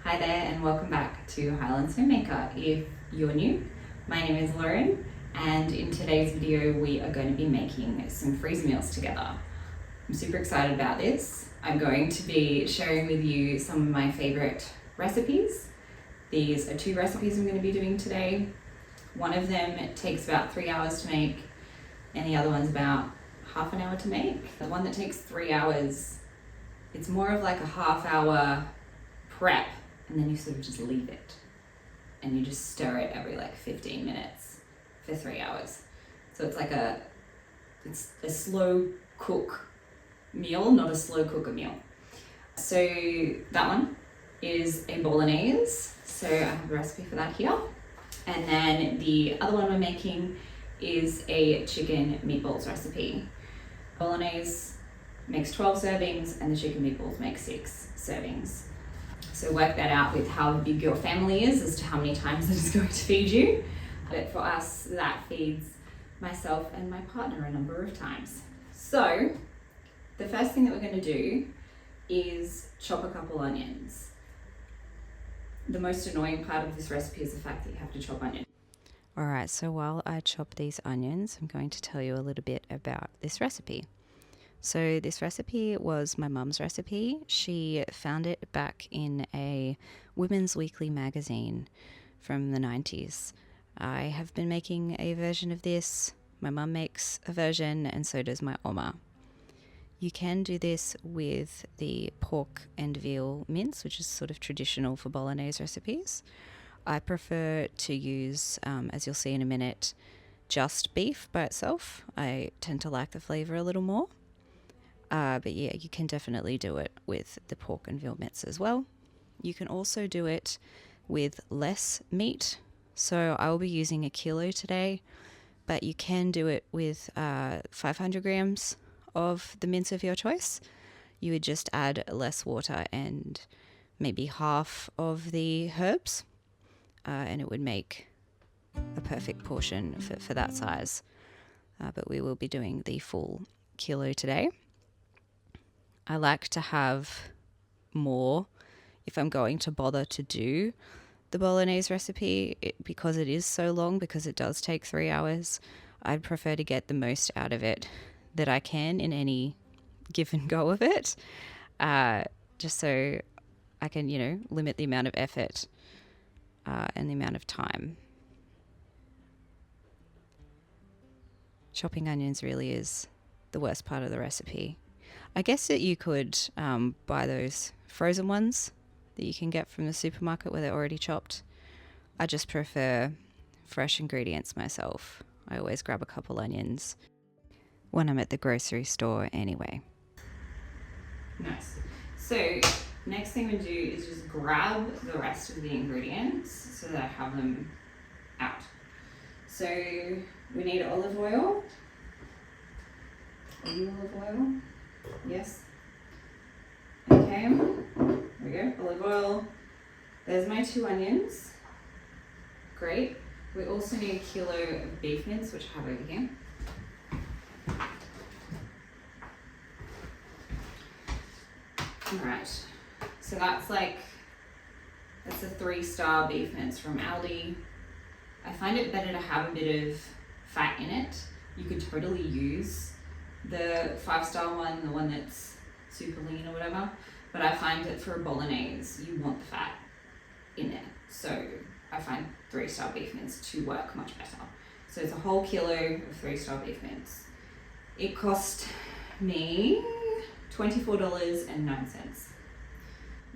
Hi there and welcome back to Highlands Homemaker. If you're new, my name is Lauren and in today's video we are going to be making some freeze meals together. I'm super excited about this. I'm going to be sharing with you some of my favorite recipes. These are 2 recipes I'm going to be doing today. One of them takes about 3 hours to make and the other one's about half an hour to make. The one that takes 3 hours, it's more of like a half-hour prep, and then you sort of just leave it and you just stir it every like 15 minutes for 3 hours. So it's like it's a slow cook meal, not a slow cooker meal. So that one is a Bolognese. So I have a recipe for that here. And then the other one we're making is a chicken meatballs recipe. Bolognese makes 12 servings and the chicken meatballs make 6 servings. So work that out with how big your family is as to how many times it is going to feed you. But for us, that feeds myself and my partner a number of times. So the first thing that we're going to do is chop a couple onions. The most annoying part of this recipe is the fact that you have to chop onions. Alright, so while I chop these onions, I'm going to tell you a little bit about this recipe. So this recipe was my mum's recipe. She found it back in a Women's Weekly magazine from the 90s. I have been making a version of this. My mum makes a version and so does my oma. You can do this with the pork and veal mince, which is sort of traditional for Bolognese recipes. I prefer to use, as you'll see in a minute, just beef by itself. I tend to like the flavour a little more. But yeah, you can definitely do it with the pork and veal mince as well. You can also do it with less meat. So I will be using 1 kilo today, but you can do it with 500 grams of the mince of your choice. You would just add less water and maybe half of the herbs, and it would make a perfect portion for that size. But we will be doing the full kilo today. I like to have more if I'm going to bother to do the Bolognese recipe because it is so long, because it does take 3 hours. I'd prefer to get the most out of it that I can in any given go of it, just so I can, limit the amount of effort and the amount of time. Chopping onions really is the worst part of the recipe. I guess that you could buy those frozen ones that you can get from the supermarket where they're already chopped. I just prefer fresh ingredients myself. I always grab a couple onions when I'm at the grocery store anyway. Nice. So next thing we do is just grab the rest of the ingredients so that I have them out. So we need olive oil. Olive oil. Yes. Okay. There we go. Olive oil. There's my 2 onions. Great. We also need 1 kilo of beef mince, which I have over here. Alright. So that's a 3-star beef mince from Aldi. I find it better to have a bit of fat in it. You could totally use the 5-star one, the one that's super lean or whatever, but I find that for a Bolognese you want the fat in there, so I find 3-star beef mince to work much better. So it's a whole kilo of 3-star beef mince. It cost me $24.09.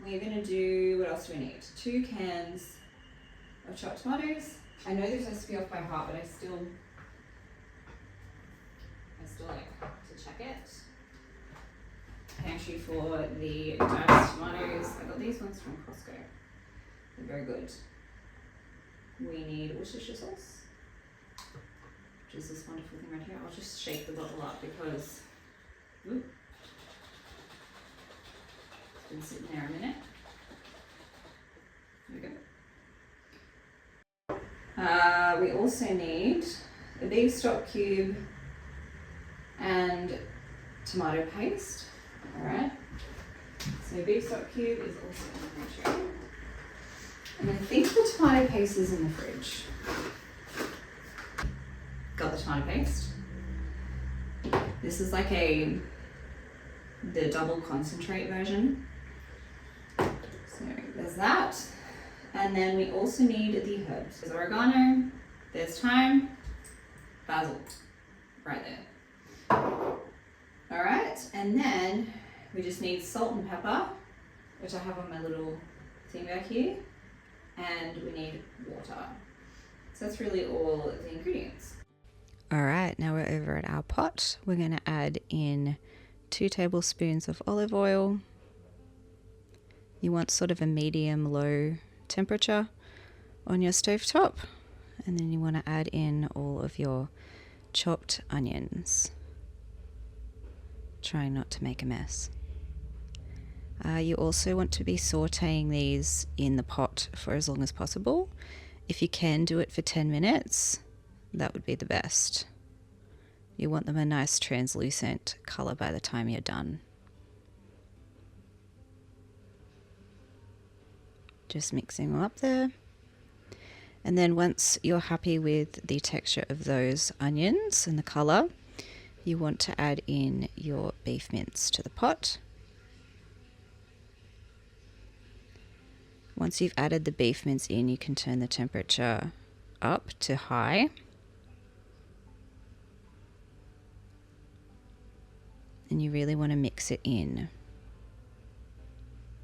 We're gonna do, what else do we need? 2 cans of chopped tomatoes. I know this recipe off by heart, but I still like to check it. Pantry for the diced tomatoes. I got these ones from Costco. They're very good. We need Worcestershire sauce, which is this wonderful thing right here. I'll just shake the bottle up because it's been sitting there a minute. There we go. We also need a beef stock cube and tomato paste. Alright, so beef stock cube is also in the pantry. And I think the tomato paste is in the fridge. Got the tomato paste. This is like the double concentrate version. So there's that. And then we also need the herbs. There's oregano, there's thyme, basil, right there. All right, and then we just need salt and pepper, which I have on my little thing back here, and we need water. So that's really all the ingredients. All right, now we're over at our pot. We're going to add in 2 tablespoons of olive oil. You want sort of a medium-low temperature on your stovetop. And then you want to add in all of your chopped onions. Trying not to make a mess. You also want to be sauteing these in the pot for as long as possible. If you can do it for 10 minutes, that would be the best. You want them a nice translucent color by the time you're done. Just mixing them up there. And then once you're happy with the texture of those onions and the color, you want to add in your beef mince to the pot. Once you've added the beef mince in, you can turn the temperature up to high. And you really want to mix it in.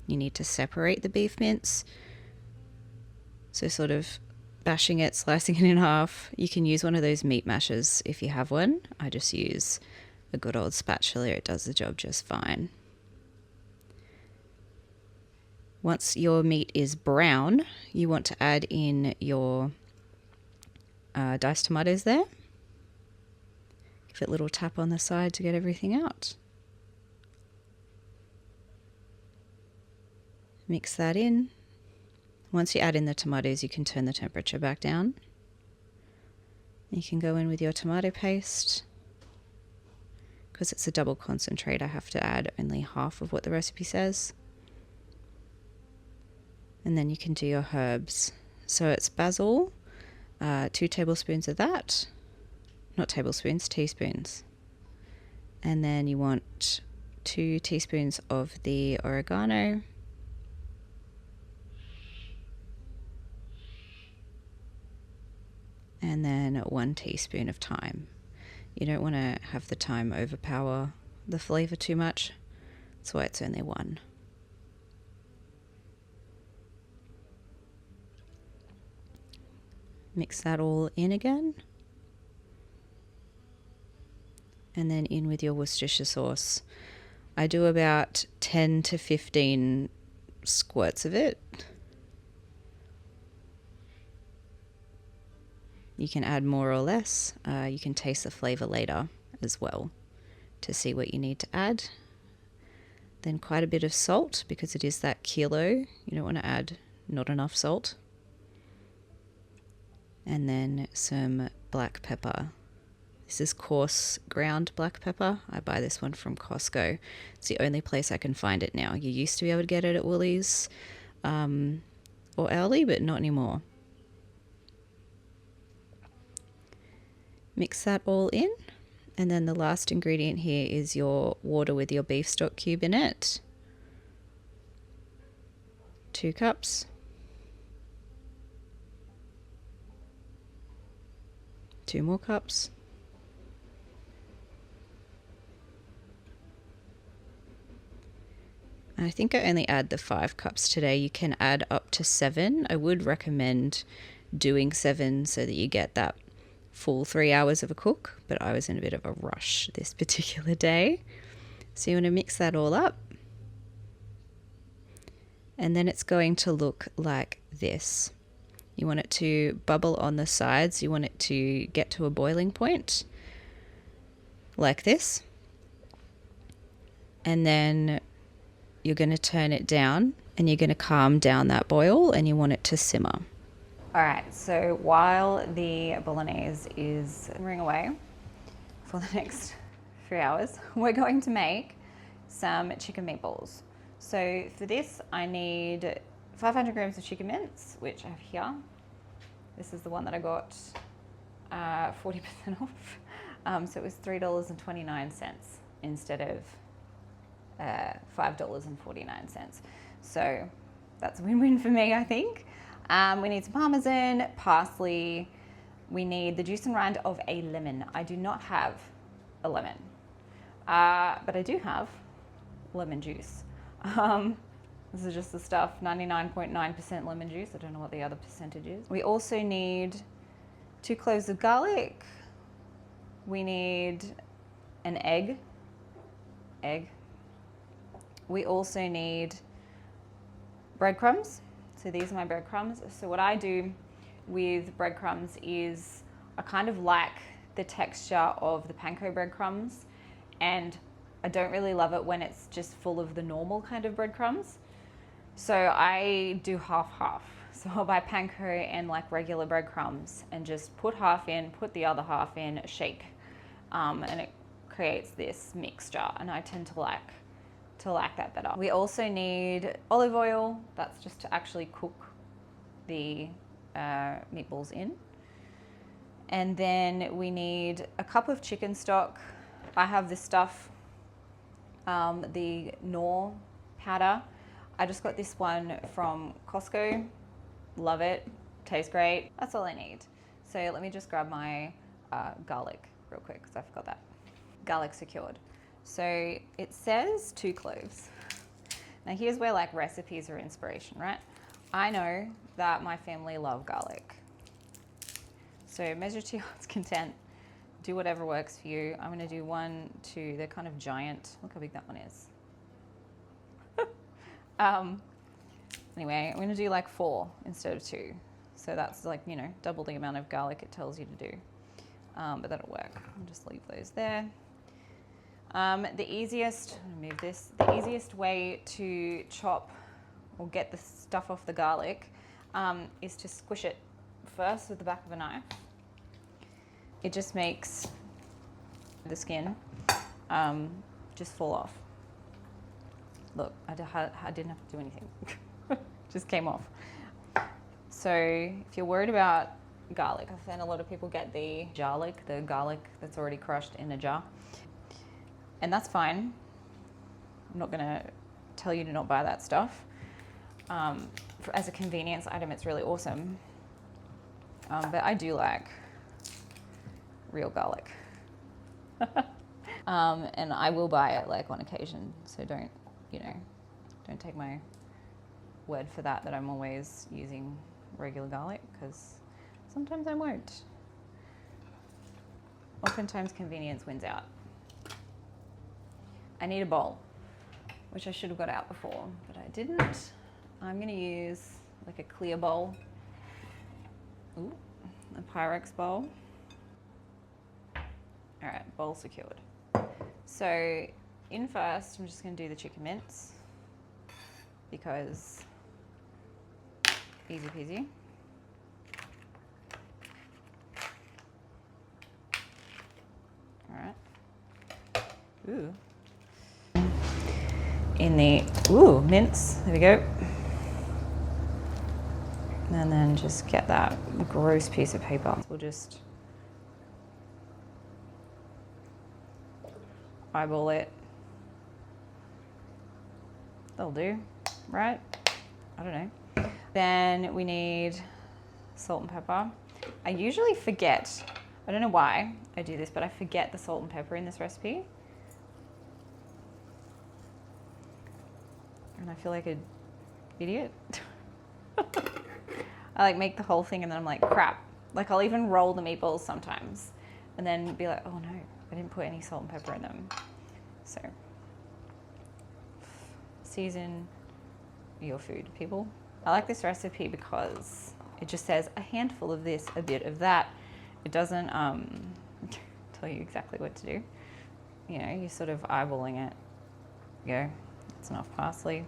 You need to separate the beef mince. So sort of bashing it, slicing it in half. You can use one of those meat mashers if you have one. I just use a good old spatula. It does the job just fine. Once your meat is brown, you want to add in your diced tomatoes there. Give it a little tap on the side to get everything out. Mix that in. Once you add in the tomatoes, you can turn the temperature back down. You can go in with your tomato paste. Because it's a double concentrate, I have to add only half of what the recipe says. And then you can do your herbs. So it's basil, 2 tablespoons of that. Not tablespoons, teaspoons. And then you want 2 teaspoons of the oregano. And then 1 teaspoon of thyme. You don't want to have the thyme overpower the flavor too much. That's why it's only 1. Mix that all in again. And then in with your Worcestershire sauce. I do about 10 to 15 squirts of it. You can add more or less. You can taste the flavor later as well to see what you need to add. Then quite a bit of salt because it is that kilo. You don't want to add not enough salt. And then some black pepper. This is coarse ground black pepper. I buy this one from Costco. It's the only place I can find it now. You used to be able to get it at Woolies or Aldi, but not anymore. Mix that all in. And then the last ingredient here is your water with your beef stock cube in it. 2 cups. 2 more cups. I think I only add the 5 cups today. You can add up to 7. I would recommend doing 7 so that you get that full 3 hours of a cook, but I was in a bit of a rush this particular day. So you want to mix that all up. And then it's going to look like this. You want it to bubble on the sides. You want it to get to a boiling point like this. And then you're going to turn it down and you're going to calm down that boil and you want it to simmer. All right, so while the bolognese is simmering away for the next 3 hours, we're going to make some chicken meatballs. So for this, I need 500 grams of chicken mince, which I have here. This is the one that I got 40% off. So it was $3.29 instead of $5.49. So that's a win-win for me, I think. We need some parmesan, parsley. We need the juice and rind of a lemon. I do not have a lemon, but I do have lemon juice. This is just the stuff, 99.9% lemon juice. I don't know what the other percentage is. We also need 2 cloves of garlic. We need an egg. We also need breadcrumbs. So these are my breadcrumbs. So what I do with breadcrumbs is I kind of like the texture of the panko breadcrumbs, and I don't really love it when it's just full of the normal kind of breadcrumbs. So I do half-half. So I'll buy panko and like regular breadcrumbs and just put half in, put the other half in, shake, and it creates this mixture, and I tend to like that better. We also need olive oil. That's just to actually cook the meatballs in. And then we need a cup of chicken stock. I have this stuff, the Knorr powder. I just got this one from Costco. Love it, tastes great. That's all I need. So let me just grab my garlic real quick because I forgot that. Garlic secured. So it says 2 cloves. Now here's where like recipes are inspiration, right? I know that my family love garlic. So measure to your heart's content. Do whatever works for you. I'm gonna do 1, 2, they're kind of giant. Look how big that one is. Anyway, I'm gonna do like 4 instead of 2. So that's like, you know, double the amount of garlic it tells you to do. But that'll work. I'll just leave those there. The easiest way to chop or get the stuff off the garlic is to squish it first with the back of a knife. It just makes the skin just fall off. Look, I didn't have to do anything. Just came off. So if you're worried about garlic, I find a lot of people get the garlic that's already crushed in a jar. And that's fine. I'm not gonna tell you to not buy that stuff. As a convenience item, it's really awesome. But I do like real garlic. And I will buy it like on occasion. So don't take my word for that I'm always using regular garlic, because sometimes I won't. Oftentimes convenience wins out. I need a bowl, which I should have got out before, but I didn't. I'm gonna use like a clear bowl. Ooh, a Pyrex bowl. All right, bowl secured. So in first, I'm just gonna do the chicken mince because easy peasy. All right. Ooh. In the mince, there we go. And then just get that gross piece of paper. We'll just eyeball it. That'll do, right? I don't know. Then we need salt and pepper. I usually forget, I don't know why I do this, but I forget the salt and pepper in this recipe. And I feel like an idiot. I like make the whole thing and then I'm like, crap. Like I'll even roll the meatballs sometimes and then be like, oh no, I didn't put any salt and pepper in them. So season your food, people. I like this recipe because it just says a handful of this, a bit of that. It doesn't tell you exactly what to do. You know, you're sort of eyeballing it. There you go. That's enough parsley.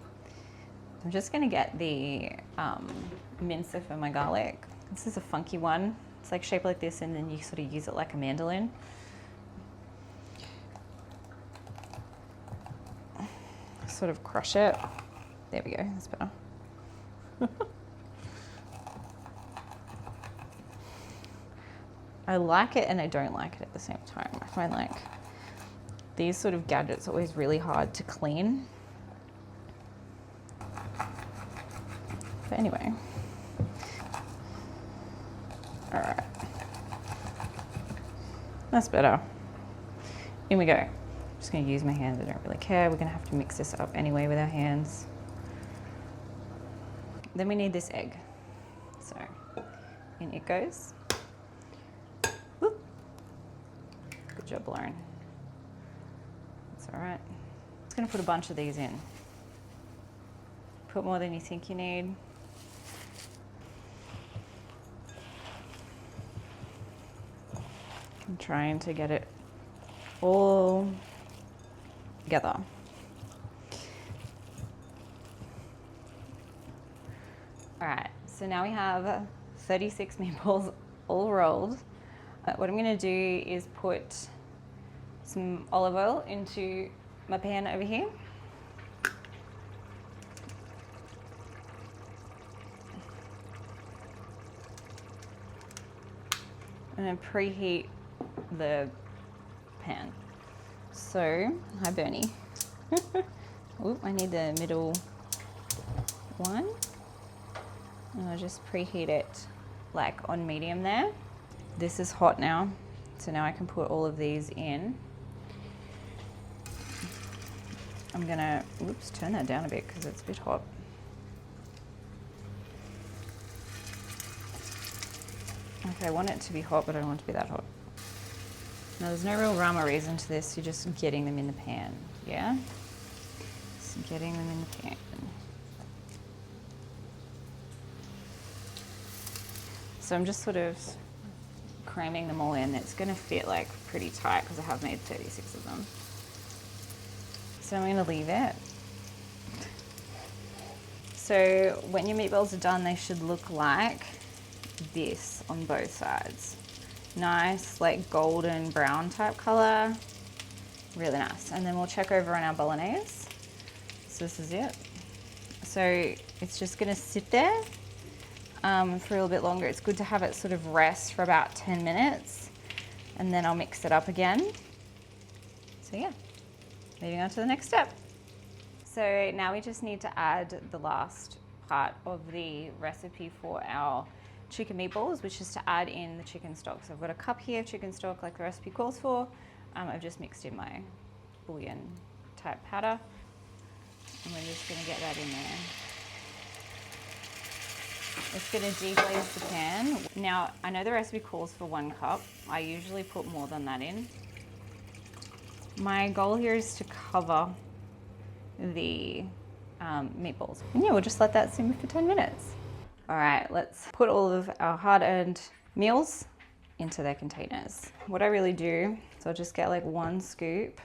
I'm just gonna get the mincer for my garlic. This is a funky one. It's like shaped like this and then you sort of use it like a mandolin. Sort of crush it. There we go, that's better. I like it and I don't like it at the same time. I find like these sort of gadgets are always really hard to clean. But anyway. All right. That's better. In we go. I'm just gonna use my hands, I don't really care. We're gonna have to mix this up anyway with our hands. Then we need this egg. So in it goes. Whoop. Good job, Lauren. That's all right. Just gonna put a bunch of these in. Put more than you think you need. I'm trying to get it all together. All right, so now we have 36 meatballs all rolled. What I'm gonna do is put some olive oil into my pan over here. I'm gonna preheat the pan. So, hi Bernie. Oop, I need the middle one. And I'll just preheat it like on medium there. This is hot now, so now I can put all of these in. I'm gonna, oops, turn that down a bit because it's a bit hot. Okay, I want it to be hot, but I don't want it to be that hot. Now, there's no real rhyme or reason to this. You're just getting them in the pan, yeah? Just getting them in the pan. So I'm just sort of cramming them all in. It's gonna fit like pretty tight because I have made 36 of them. So I'm gonna leave it. So when your meatballs are done, they should look like this on both sides. Nice, like golden brown type color. Really nice. And then we'll check over on our Bolognese. So this is it. So it's just gonna sit there for a little bit longer. It's good to have it sort of rest for about 10 minutes and then I'll mix it up again. So yeah, moving on to the next step. So now we just need to add the last part of the recipe for our chicken meatballs, which is to add in the chicken stock. So I've got a cup here of chicken stock like the recipe calls for. I've just mixed in my bouillon type powder and we're just gonna get that in there. It's gonna deglaze the pan. Now, I know the recipe calls for 1 cup. I usually put more than that in. My goal here is to cover the meatballs. And yeah, we'll just let that simmer for 10 minutes. All right, let's put all of our hard-earned meals into their containers. What I really do, so I'll just get like 1 scoop,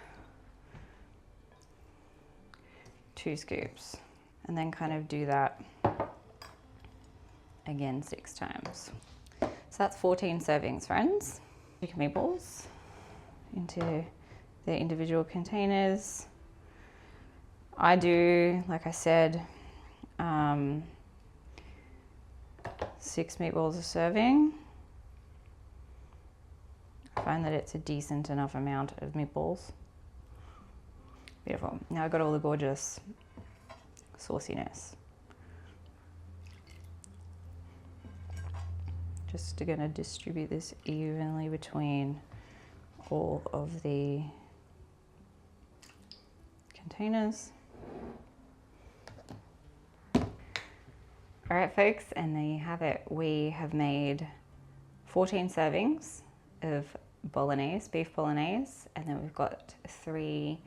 2 scoops, and then kind of do that again 6 times. So that's 14 servings, friends. Chicken meatballs into their individual containers. I do, like I said, 6 meatballs a serving. I find that it's a decent enough amount of meatballs. Beautiful. Now I've got all the gorgeous sauciness. Just gonna distribute this evenly between all of the containers. All right, folks, and there you have it. We have made 14 servings of bolognese, beef bolognese, and then we've got 3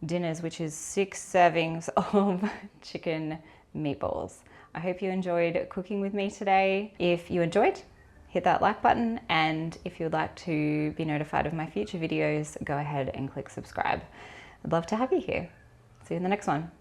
dinners, which is 6 servings of chicken meatballs. I hope you enjoyed cooking with me today. If you enjoyed, hit that like button, and if you would like to be notified of my future videos, go ahead and click subscribe. I'd love to have you here. See you in the next one.